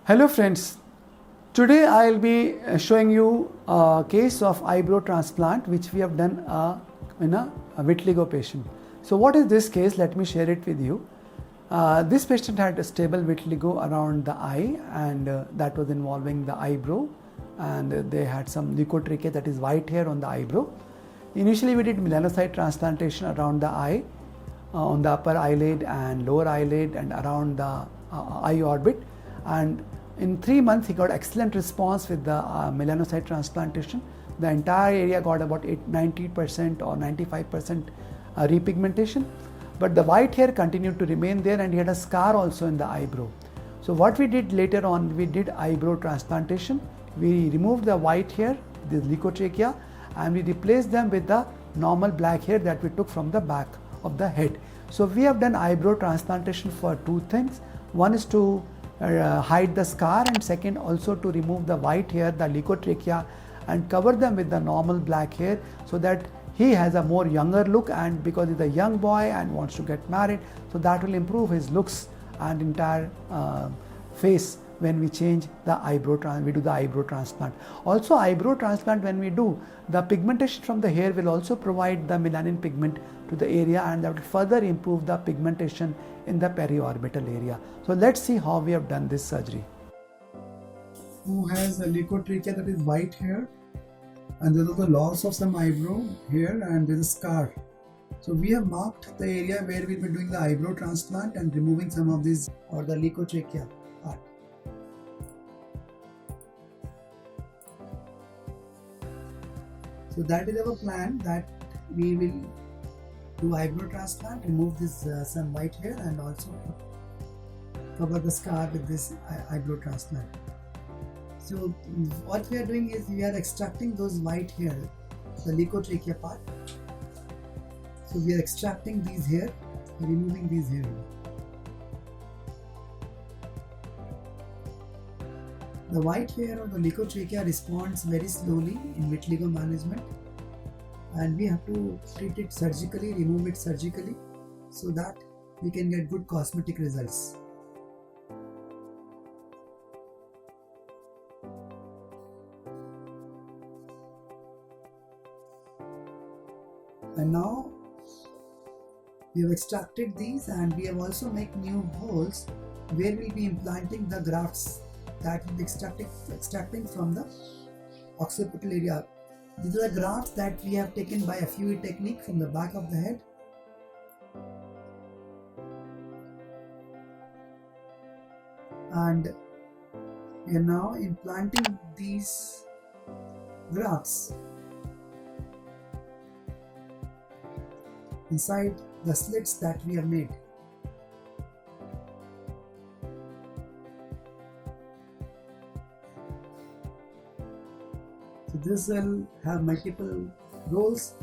Hello friends, today I'll be showing you a case of eyebrow transplant which we have done in a vitiligo patient. So what is this case? Let me share it with you. This patient had a stable vitiligo around the eye and that was involving the eyebrow, and they had some leukotrichia, that is white hair on the eyebrow. Initially we did melanocyte transplantation around the eye, on the upper eyelid and lower eyelid and around the eye orbit, and in 3 months he got excellent response with the melanocyte transplantation. The entire area got about 90% or 95% repigmentation, but the white hair continued to remain there and he had a scar also in the eyebrow. So what we did later on, we did eyebrow transplantation. We removed the white hair, the leukotrichia, and we replaced them with the normal black hair that we took from the back of the head. So we have done eyebrow transplantation for two things. One is to hide the scar, and second also to remove the white hair, the leukotrichia, and cover them with the normal black hair so that he has a more younger look, and because he's a young boy and wants to get married, so that will improve his looks and entire face when we change the we do the eyebrow transplant. Also, eyebrow transplant, when we do, the pigmentation from the hair will also provide the melanin pigment to the area, and that will further improve the pigmentation in the periorbital area. So let's see how we have done this surgery. Who has a leukotrichia, that is white hair, and there is the loss of some eyebrow hair, and there is a scar. So we have marked the area where we will be doing the eyebrow transplant and removing some of these, or the leukotrichia part. So that is our plan, that we will do eyebrow transplant, remove this some white hair, and also cover the scar with this eyebrow transplant. So what we are doing is we are extracting those white hair, the leukotrichia part. So we are extracting these hair, removing these hair. The white hair or the leukotrichia responds very slowly in vitiligo management, and we have to treat it surgically, remove it surgically, so that we can get good cosmetic results. And now we have extracted these, and we have also made new holes where we will be implanting the grafts that will be extracting from the occipital area. These are the grafts that we have taken by a FUE technique from the back of the head. And we are now implanting these grafts inside the slits that we have made. So this will have multiple roles.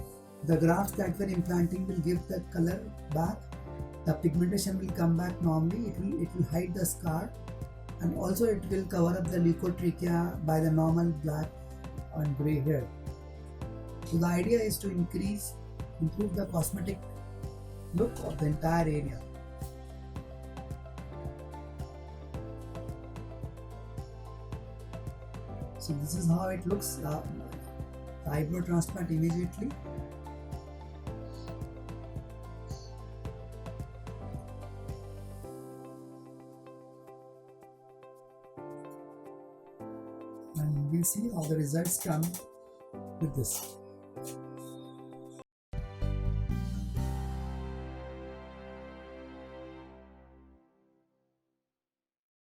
The grafts that we are implanting will give the color back. The pigmentation will come back normally. It will hide the scar, and also it will cover up the leukotrichia by the normal black and grey hair. So the idea is to improve the cosmetic look of the entire area. So this is how it looks, the eyebrow transplant immediately. And we'll see how the results come with this.